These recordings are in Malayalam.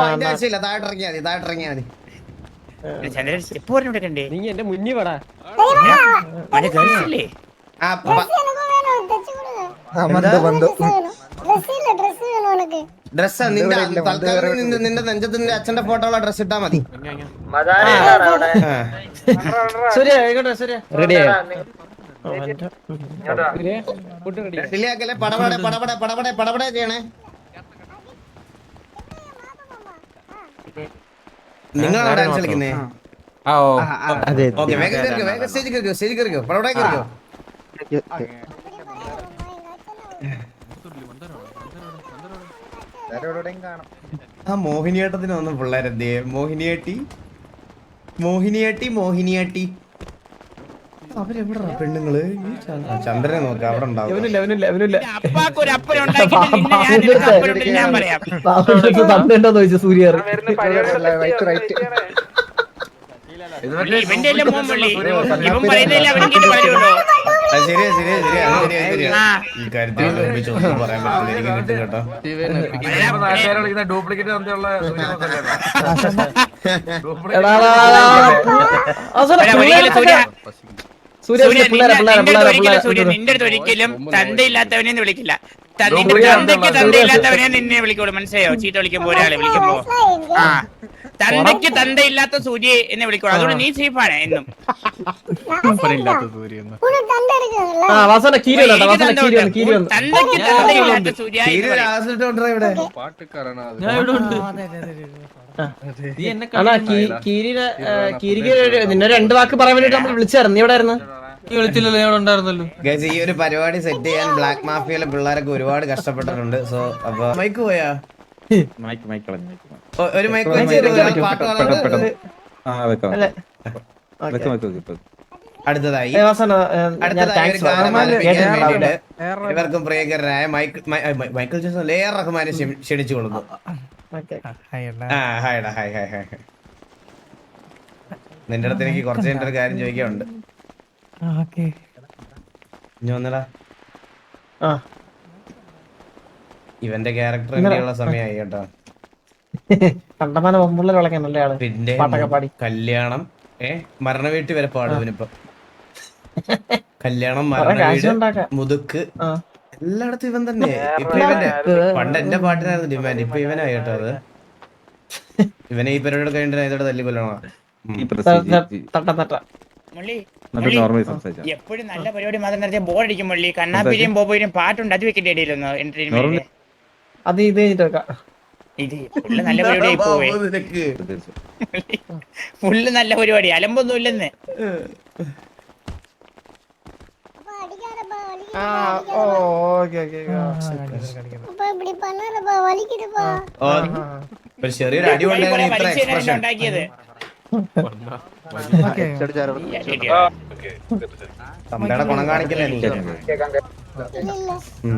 അതിന്റെ ആവശ്യമില്ല, താഴോട്ടിറങ്ങിയാ മതി. ചന്ദ്രൻ സ്റ്റെപ്പ് പറഞ്ഞു കൊടുക്കണ്ടേ? നീ എന്റെ മുന്നിൽ വേടാ. മറ്റേ ഗേൾസ് ഇല്ലേ? ഡ്രസ് തൽക്കാലം നിന്റെ നെഞ്ചത്തിന്റെ അച്ഛന്റെ ഫോട്ടോ ഉള്ള ഡ്രസ് ഇട്ടാ മതി. റെഡിയായോ? ഡിലേയാക്കല്ലേ, പടപട ചെയ്യണേ. നിങ്ങളാണോ ഡാൻസ് കളിക്കുന്നേ? ഓക്കെ, വേഗം സ്റ്റേജിൽ കയറിക്കോ, പടപട കയറിക്കോ. ആ മോഹിനിയാട്ടത്തിന് വന്ന പിള്ളേരെന്തേ? മോഹിനിയാട്ടി അവരെവിടാ പെണ്ണുങ്ങള്? ചന്ദ്രനെ നോക്ക, അവിടെ ഉണ്ടാവും. സൂര്യ ശരിയാ. ഈ കാര്യത്തിൽ പറയാൻ പറ്റില്ല, എനിക്ക് കിട്ടും കേട്ടോ. ഡ്യൂപ്ലിക്കേറ്റ് നിന്റെ അടുത്ത് ഒരിക്കലും തന്തയില്ലാത്തവനെ വിളിക്കില്ല. നിന്റെ തന്തയ്ക്ക് തന്തയില്ലാത്തവനെ നിന്നെ വിളിക്കുള്ളൂ, മനസ്സിലായോ? ചീത്ത വിളിക്കുമ്പോ ഒരാളെ വിളിക്കുമ്പോ തന്തയ്ക്ക് തന്തയില്ലാത്ത സൂര്യ എന്നെ വിളിക്കുള്ളൂ. അതുകൊണ്ട് നീ സേഫാണ് എന്നും. തന്തയ്ക്ക് തന്തയില്ലാത്ത സൂര്യ നിന്നെ 2 വാക്ക് പറയാൻ വേണ്ടിട്ട് നമ്മൾ വിളിച്ചായിരുന്നു. നീ എവിടെ ആയിരുന്നു? വിളിച്ചില്ലല്ലോ, ഞാൻ ഉണ്ടായിരുന്നല്ലോ. ഈ ഒരു പരിപാടി സെറ്റ് ചെയ്യാൻ ബ്ലാക്ക് മാഫിയയിലെ പിള്ളേരൊക്കെ ഒരുപാട് കഷ്ടപ്പെട്ടിട്ടുണ്ട്. സോ അപ്പൊ മൈക്ക് പോയാ ഒരു മൈക്ക് അടുത്തതായി ഇവർക്കും പ്രിയങ്കരനായ മൈക്കിൾ ജാക്സൺ എ ആർ റഹ്മാനെ ക്ഷണിച്ചു കൊള്ളുന്നു. നിന്റെ അടുത്ത് എനിക്ക് കുറച്ച് ഒരു കാര്യം ചോദിക്കാനുണ്ട്. ഇനി വന്നടാ, ഇവന്റെ ക്യാരക്ടർ എന്നുള്ള സമയമായി കേട്ടോ. പിന്നെ കല്യാണം മരണ വീട്ടിൽ വരെ പാടും ഇവനിപ്പം. കല്യാണം, മരണ വീട്, മുതുക്ക്, എല്ലായിടത്തും ഇവൻ തന്നെ. ഇപ്പൊ ഇവന്റെ പണ്ട് എന്റെ പാട്ടിനായിരുന്നു ഡിമാൻഡ്, ഇപ്പൊ ഇവനായി കേട്ടോ. അത് ഇവനെ ഈ പരിപാടി കഴിഞ്ഞിട്ട് ഇതോടെ തല്ലിക്കൊല്ലണോ? എപ്പോഴും നല്ല പരിപാടി മാത്രം നടത്തിയ ബോറടിക്കും. മള്ളി കണ്ണാപ്പിരിയും ബോബോയും പാട്ടുണ്ട്, അത് വെക്കേണ്ട ഇടയിലൊന്ന് എന്റർടൈൻമെന്റ്. അത് ഇത് ഇത് ഫുള്ള് നല്ല പരിപാടിയായി പോവേ. ഫുള്ള് നല്ല പരിപാടി, അലമ്പൊന്നും ഇല്ലെന്ന്. ചെറിയൊരു അടി ഉണ്ടാക്കിയത് തന്തയുടെ ഗുണം കാണിക്കില്ലേ നീ?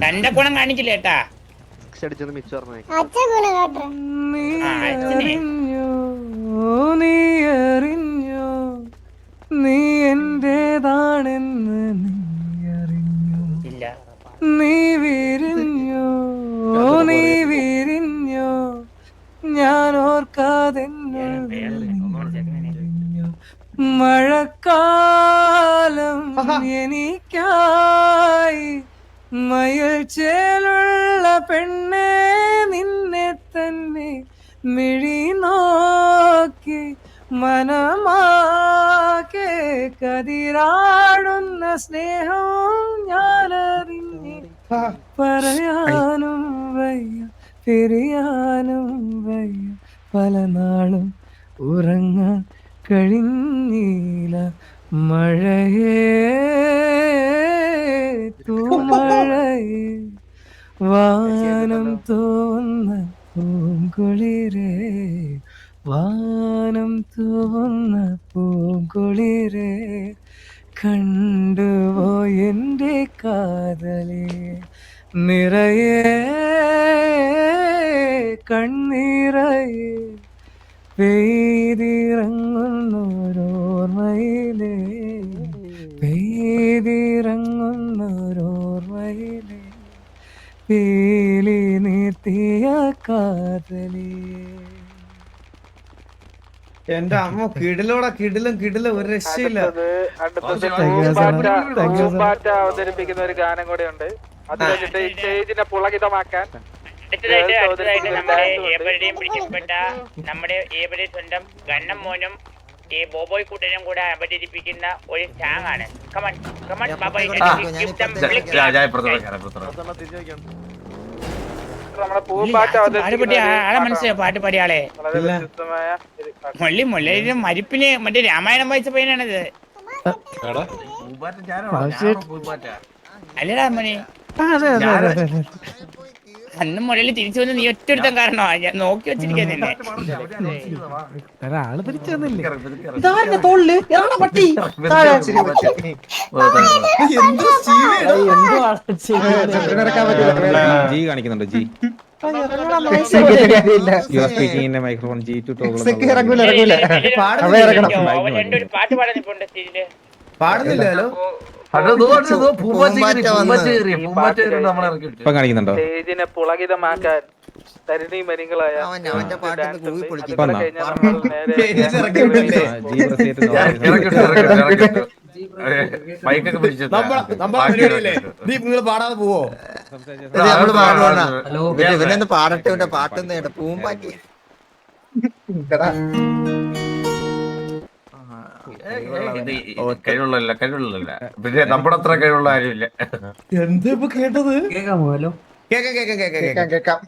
തന്റെ ഗുണം കാണിക്കില്ല ഏട്ടാ. നീ അറിഞ്ഞോ, നീ എന്റേതാണെന്ന് നീ അറിഞ്ഞോ, നീ വിരിഞ്ഞോ, നീ വിരിഞ്ഞോ, ഞാൻ ഓർക്കാതെ മഴക്കാലം എനിക്കായി മയിൽ ചേലുള്ള പെണ്ണെ നിന്നെ തന്നെ മിഴി നോക്കി മനമാകെ കതിരാടുന്ന സ്നേഹവും ഞാനറിഞ്ഞ് പറയാനും വയ്യ പിരിയാനും വയ്യ പല നാളും ഉറങ്ങാൻ കഴിഞ്ഞില്ല മഴയേ തൂമഴയേ വാനം തോന്ന പൂങ്കുളിരേ വാനം തോന്ന പൂങ്കുളിരേ കണ്ടുപോ എൻ്റെ കാതലേ നിറയേ കണ്ണീറയേ പെയ്തിറങ്ങുന്നോരോർമ്മയിലേ പെയ്തിറങ്ങുന്നോരോർമ്മയിലേ പീലി നീർത്തിയ കാതലേ എന്റെ അമ്മ കിടിലും ഒരു രക്ഷയില്ല. അവതരിപ്പിക്കുന്ന ഒരു ഗാനം കൂടെ ഉണ്ട്. അത് കഴിഞ്ഞിട്ട് ഈ സ്റ്റേജിനെ പുളകിതമാക്കാൻ നമ്മുടെ ഏവരുടെയും സ്വന്തം ഗണ്ണം മോനും ഈ ബോബോയ് കൂട്ടനും കൂടെ അവതരിപ്പിക്കുന്ന ഒരു സാങ് ആണ്. കമൺ കമൺ ബോബോയ്. നമ്മുടെ പൂമ്പാറ്റ ആളെ മനസ്സിലായോ പാട്ട് പാടിയാളെ? മുള്ളിലും മരിപ്പിന് മറ്റേ രാമായണം വായിച്ച പയ്യനാണിത്. അല്ലടാ മോനെ, അന്ന് മുകളിൽ തിരിച്ചു വന്ന് നീ ഒറ്റൊരുത്തം കാരണോ ഞാൻ നോക്കി വെച്ചിരിക്കാൻ നിന്നെ. ആള് തിരിച്ചു വന്നില്ലേ? തോളില് പട്ടി ജി കാണിക്കുന്നുണ്ട്. ജി മൈക്രോഫോൺ ജി ടു ഒരു പാട്ട് പാടാൻ ഇപ്പൊ ഉണ്ട് സ്റ്റേജില്. പാടുന്നില്ലല്ലോ. ഇപ്പൊ കാണിക്കുന്നുണ്ടോ? സ്റ്റേജിനെ പുളകിതമാക്കാൻ തരുണി മരികളായ നിങ്ങൾ പാടാതെ പോവോ? പാടട്ടെ പാട്ടൊന്നും പൂമ്പാറ്റി കഴിവുള്ള പിന്നെ നമ്മുടെ അത്ര കഴിവുള്ള ആരുമില്ല. എന്താ ഇപ്പൊ കേട്ടത്? കേൾക്കാമോ? കേക്കാം.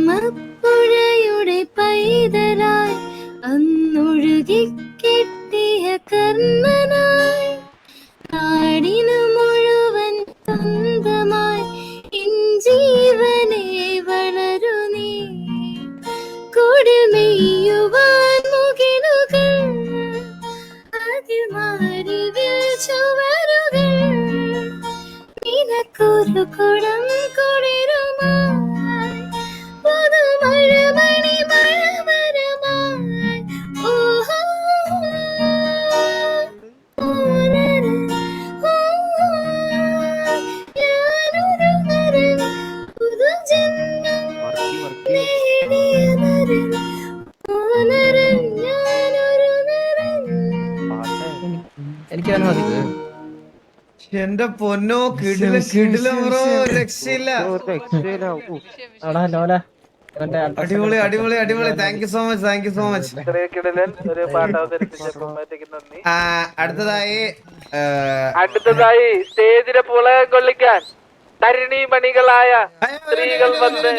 അമ്മപ്പുഴയുടെ പൈതലായി അന്നൊഴുകി കെട്ടിയ കർണനായി കാടിനു മുഴുവൻ സ്വന്തമായി ഇഞ്ചീവനെ വളരു നീ കൊടുമെയ്യുവാൻ മുകിലുകൾ അതിൽ മാറിവിൽ ചുവരുകൾ നിനക്കൊരു കുടം കുളിരുമായി പുതുമഴമണി മഴമരമായി ഓഹോ ഞാനൊരു നരൻ പുതുജന്മം നേടിയ നരൻ നരൻ ഞാനൊരു നരൻ. എനിക്ക് മതി. എന്റെ പൊന്നോ കിടിലം ബ്രോ, രക്ഷയില്ല. അടിപൊളി. Thank you so much. ഒരു പാട്ട് അവതരിപ്പിച്ചപ്പോൾ നന്ദി. അടുത്തതായി സ്റ്റേജിനെ പുളകം കൊള്ളിക്കാൻ തരുണി മണികളായ സ്ത്രീകൾ വന്ന്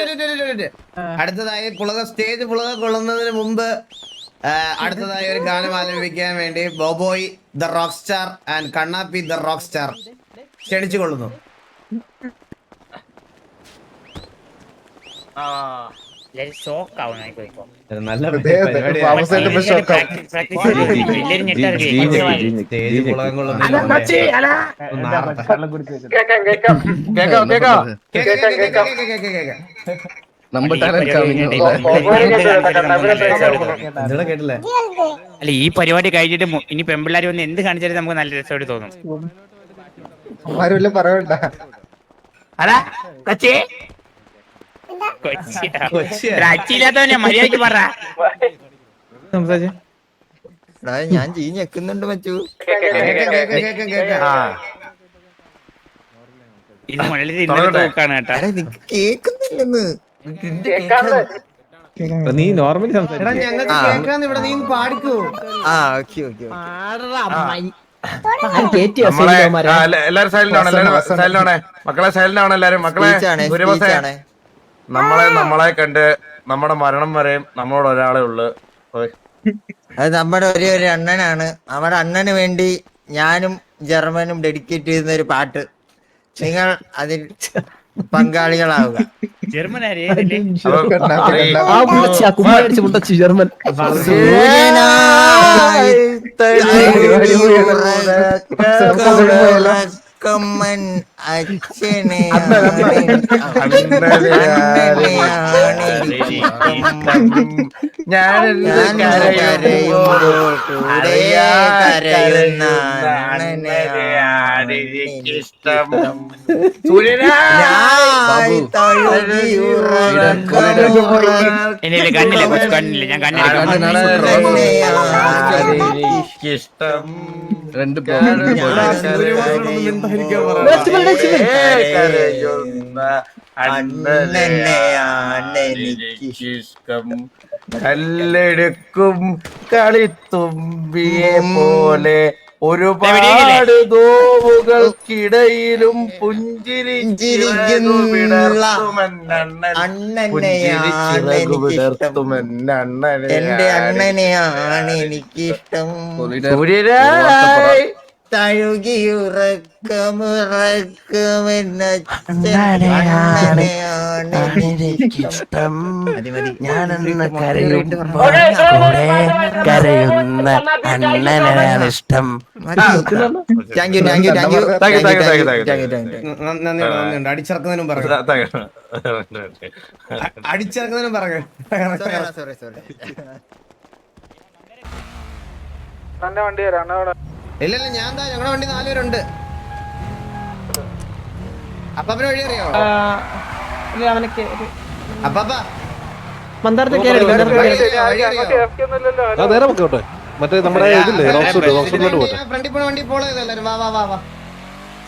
അടുത്തതായി സ്റ്റേജ് പുളകം കൊള്ളുന്നതിന് മുമ്പ് അടുത്തതായി ഒരു ഗാനം ആലപിക്കാൻ വേണ്ടി ബോബോയ് the rock star and Kannappi the rock star ക്ഷണിച്ചു കൊള്ളുന്നു. നല്ല കേട്ടില്ലേ? അല്ല ഈ പരിപാടി കഴിഞ്ഞിട്ട് ഇനി പെമ്പിള്ളാര് വന്ന് എന്ത് കാണിച്ചാലും നമുക്ക് നല്ല രസമായിട്ട് തോന്നും. അച്ചില്ലാത്തവനെ മര്യാദക്ക് പറ. ഞാൻ ജീ ഞെക്കുന്നുണ്ട് മച്ചു. ഇത് മുകളിൽ നോക്കാണ് കേട്ടാ. കേക്കുന്നില്ലെന്ന് നീ നോർമലി എടാ ഞങ്ങൾക്ക് കേൾക്കാന്ന് ഇവിടെ, നീ പാടിക്കോ. എല്ലാരും സൈലന്റാണ് മക്കളെ, സൈലന്റാണ് എല്ലാരും. മക്കളെ നമ്മളെ കണ്ട് നമ്മുടെ മരണം വരെയും നമ്മളോട് ഒരാളെ ഉള്ളു. അത് നമ്മുടെ ഒരേ ഒരു അണ്ണനാണ്. നമ്മുടെ അണ്ണന് വേണ്ടി ഞാനും ജർമ്മനും ഡെഡിക്കേറ്റ് ചെയ്യുന്ന ഒരു പാട്ട്. നിങ്ങൾ അതിൽ പങ്കാളികളാവുക. ജർമ്മൻ ഉറക്കമ്മൻ അച്ഛനെ ഇല്ല കണ്ണില്ല കൊച്ചു കണ്ണില്ല ഞാൻ ഇഷ്ടം എനിക്കിഷ്ടം കല്ലെടുക്കും കളിത്തുമ്പിയെ പോലെ ഒരുപാട് നോവുകൾക്കിടയിലും എന്റെ അണ്ണനെയാണ് എനിക്കിഷ്ടം തഴുകിയുറക്കമുറക്കമെന്നിഷ്ടം ഞാനെന്ന് കരയുമ്പോൾ കരയുന്ന അണ്ണനാണ് ഇഷ്ടം. താങ്ക് യു നന്ദിയുണ്ട് അടിച്ചിറക്കുന്നതിനും പറഞ്ഞു അടിച്ചിറക്കുന്നതിനും പറഞ്ഞു എന്റെ വണ്ടി വരാം അവിടെ ഇല്ല ഞാൻ എന്താ ഞങ്ങളുടെ വണ്ടി 4 പേരുണ്ട് അപ്പാപ്പന് വഴി അറിയോ അപ്പാപ്പ മന്ദാരത്തെ വഴി അറിയോ? ഒന്നുമില്ലല്ലോ നേരെ നോക്കട്ടെ മറ്റേ നമ്മുടെ ഇതില്ലേ ഫ്രണ്ടിൽ പോണ വണ്ടി ഫോളോ ചെയ്തല്ലാരും വാ വാ വാ വാ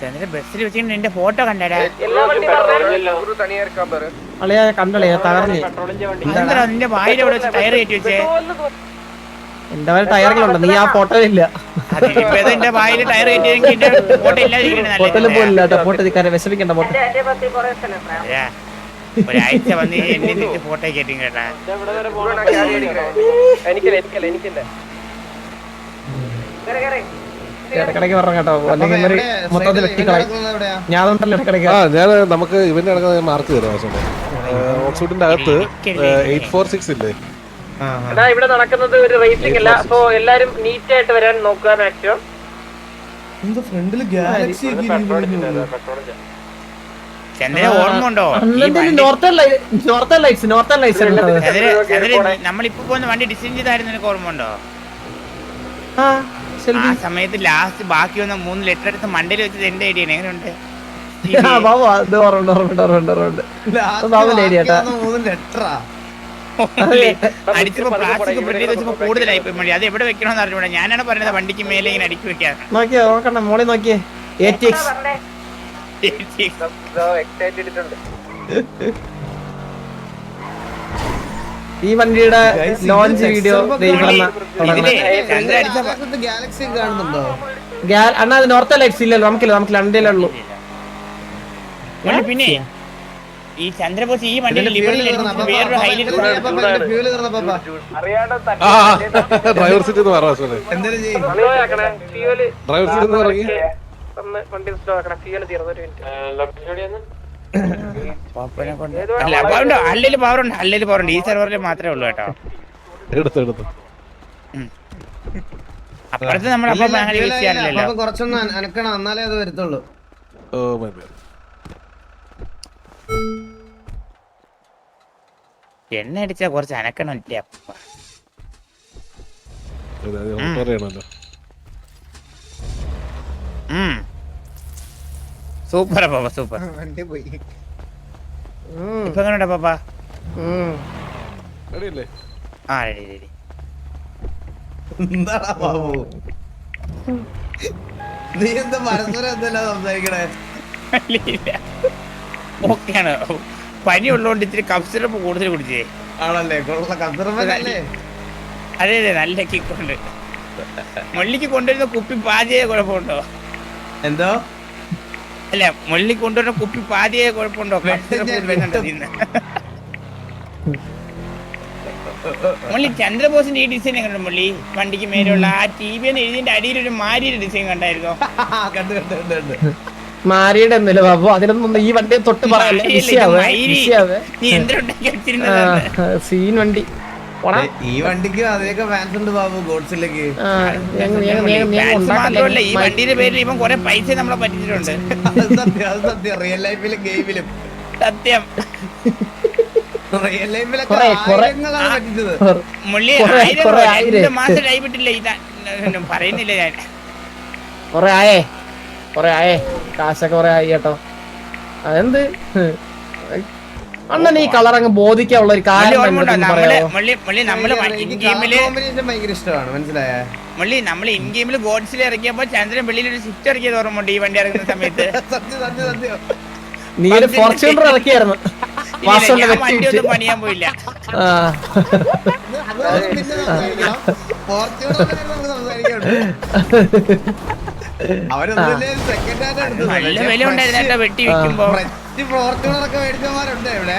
ചന്ദ്ര ബസ്സിൽ വെച്ചിട്ട് എന്റെ ഫോട്ടോ കണ്ടടാ അളിയാ കണ്ടളിയാ തകർന്നേ ചന്ദ്ര നിന്റെ വായിൽ എവിടെ വെച്ച് ടയർ കയറ്റി വെച്ചേ എന്റെ വരെ ടയറുകളുണ്ട് നീ ആ ഫോട്ടോ ഇല്ല അതിനിപ്പോ എന്റെ വായിൽ ടയർ കയറ്റിയെങ്കിൽ എന്റെ ഫോട്ടോ ഫോട്ടോയിൽ പോലില്ല ഫോട്ടോ കയറി വിഷമിക്കണ്ട ഫോട്ടോ ഒരാഴ്ച വന്ന് എന്നെ ഫോട്ടോ കയറ്റി കേട്ടാ ഇടക്കിടക്ക് പറഞ്ഞു കേട്ടോ അല്ലെങ്കിൽ ഇവര് മൊത്തത്തിൽ വെട്ടിക്കളയും ഞാൻ അതുകൊണ്ടല്ലോ ഇടക്കിടക്ക് ഞാൻ നമുക്ക് ഇവന്റ് നടക്കുന്ന മാർക്ക് തരാം ഓക്സ്ഫോർഡിന്റെ അകത്ത് 846 ഇല്ലേ ഇവിടെ നടക്കുന്നത് ഒരു റേസിംഗ് അല്ല അപ്പൊ എല്ലാരും നീറ്റ് ആയിട്ട് വരാൻ നോക്കുക മാക്സിമം ചന്ദ്ര ഓർമ്മ ഉണ്ടോ നോർത്തേൺ ലൈറ്റ്സ് നമ്മളിപ്പോ പോകുന്ന വണ്ടി ഡിസൈൻ ചെയ്തായിരുന്നു നിനക്ക് ഓർമ്മ ഉണ്ടോ ആ സമയത്ത് ലാസ്റ്റ് ബാക്കി വന്ന 3 ലെറ്റർ എടുത്ത് മണ്ടയിൽ വെച്ചത് എന്റെ ഐഡിയ എങ്ങനെയുണ്ട് അടിച്ചപ്പോ പ്ലാസ്റ്റിക് പ്രിന്റ് ചെയ്ത് വെച്ചപ്പോ കൂടുതലായി പോയി മതി അത് എവിടെ വെക്കണമെന്ന് അറിഞ്ഞൂടാ ഞാനാണ് പറയുന്നത് വണ്ടിക്ക് മേലെ ഇങ്ങനെ അടുക്കി വെക്കാൻ നോക്കിയോ നോക്കണ്ട മോളി നോക്കിയേ ഈ വണ്ടിയുടെ ലോഞ്ച് വീഡിയോ ഗാലക്സി കാണുന്നുണ്ടോ അണ്ണാ അത് നോർത്തേൺ ലൈറ്റ്സ് ഇല്ലല്ലോ നമുക്കില്ല നമുക്ക് ലണ്ടനിലേ ഉള്ളൂ പിന്നെ ഈ ചന്ദ്രബോസ് ഈ വണ്ടിയിൽ വേറൊരു highlight driver seat driver seat ഇറങ്ങി അല്ലേല് പവറുണ്ട് ഈ സെർവറിൽ മാത്രമേ ഉള്ളൂ കേട്ടോ എടുത്തു അപ്പുറത്ത് നമ്മൾ കുറച്ചൊന്ന് അനക്കണം എന്നാലേ അത് വരത്തുള്ളൂ ഓ മൈ ബൈ എണ്ണ അടിച്ചാ കുറച്ച് അനക്കണം സൂപ്പർ പാപ്പ സൂപ്പർ ഇപ്പൊ എങ്ങനെയുണ്ടാ പാപ്പ ആ റെഡി എന്താടാ ബാബു നീ എന്താ പരസ്പരം എന്തല്ല സംസാരിക്കണേ ഓക്കെയാണ് പനി ഉള്ളതുകൊണ്ട് ഇത്തിരി കഫ് സിറപ്പ് കൂടുതൽ കുടിച്ചേ ആണല്ലേ കഫ്സിറപ്പല്ലേ അതെ നല്ല കിക്കുണ്ട് മുള്ളിക്ക് കൊണ്ടുവരുന്ന കുപ്പി പാതിയെ കുഴപ്പമുണ്ടോ എന്തോ അല്ല മുള്ളി കൊണ്ടുവരുന്ന കുപ്പി പാതിയെ കുഴപ്പമുണ്ടോ മുള്ളി ചന്ദ്രബോസിന്റെ ഈ ഡിസൈൻ കണ്ടു മുള്ളി വണ്ടിക്ക് മേലുള്ള ആ ടി വി എഴുതിന്റെ അടിയിൽ ഒരു മാരിയുടെ ഡിസൈൻ കണ്ടായിരുന്നോ മാരിയുടെ ഒന്നുമില്ല ബാബു അതിനൊന്നും ഈ വണ്ടിയെ തൊട്ട് പറയല്ലേ നീ എന്തുണ്ടാക്കി വെച്ചിരുന്നത് സീൻ വണ്ടി ഈ വണ്ടിക്ക് അതിലേക്ക് ഫാൻസ് ഉണ്ട് ബാബു ഗോഡ്സിലേക്ക്. ഫാൻസ് മാത്രമല്ല ഈ വണ്ടിയുടെ പേരിൽ ഇവൻ കുറെ പൈസ നമ്മളെ പറ്റിച്ചിട്ടുണ്ട്. അത് സത്യം റിയൽ ലൈഫിലും ഗെയിമിലും സത്യം. റിയൽ ലൈഫിലൊക്കെ ആയിരങ്ങളാണ് പറ്റിച്ചത്. മുള്ളി 2 മാസം കൈവിട്ടില്ല. ഇതാ പറയുന്നില്ല ഞാൻ. കൊറേ ആയേ കാശൊക്കെ കൊറേ ആയി കേട്ടോ. അതെന്ത് അണ്ണൻ ഈ കളർ അങ്ങ് ബോധിക്കാനുള്ള ഒരു കാര്യം ഭയങ്കര ഇഷ്ടമാണ് മനസ്സിലായ മുള്ളി. നമ്മൾ ഇൻ ഗെയിമിൽ ഗോഡ്സിൽ ഇറക്കിയപ്പോ ചന്ദ്രൻ വെളിയിൽ ഒരു സ്വിച്ച് ഇറക്കിയത് ഓർമ്മയുണ്ട് ഈ വണ്ടി ഇറങ്ങുന്ന സമയത്ത്. സത്യം സത്യം സത്യം. നീ ഒരു ഫോർച്യൂണർ ഇറക്കിയായിരുന്നു. വണ്ടി ഒന്നും പണിയാൻ പോയില്ല. നല്ല വില ഉണ്ടായിരുന്നു വെട്ടി വെക്കുമ്പോ. ഫോർച്യൂണറൊക്കെ മേടിച്ചമാരുണ്ട് ഇവിടെ.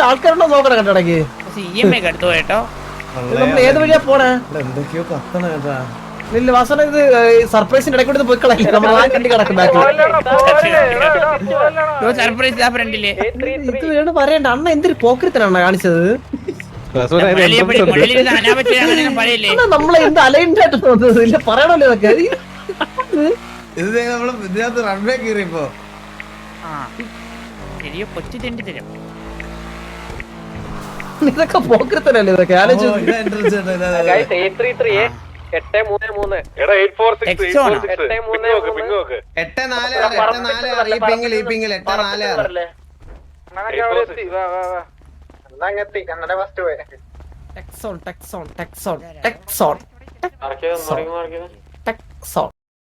ആൾക്കാരുണ്ടോ നോക്കണം കേട്ടോടക്ക്. CMA എടുത്തു കേട്ടോ. നമ്മൾ ഏത് വഴിയാ പോണേ? എന്തൊക്കെയോ കത്തണ കേട്ടാ. ഇല്ല വാസന ഇത് സർപ്രൈസിന്റെ ഇടയ്ക്കൂടെ പോയി കളയില്ല. നമ്മൾ ആ കണ്ടി കിടക്കും ബാക്കിൽ. സർപ്രൈസ് ആ ഫ്രണ്ടില്. ഇത് വേണം പറയണ്ട. അണ്ണ എന്തൊരു പോക്കരത്തിനാണ് കാണിച്ചത്. നമ്മളെ എന്ത് അലൈൻഡ് ആയിട്ട് തോന്നുന്നത് ഇല്ല പറയണല്ലോ ഇതൊക്കെ. ഇത് നമ്മള് ഇതിനകത്ത് റൺവേ കയറിയപ്പോ ശരിയോ കൊച്ചു തെണ്ടി തരും. ഇതൊക്കെ പോക്കരത്തിനല്ലേ ഇതൊക്കെ ആലോചിച്ചു. 8 3 3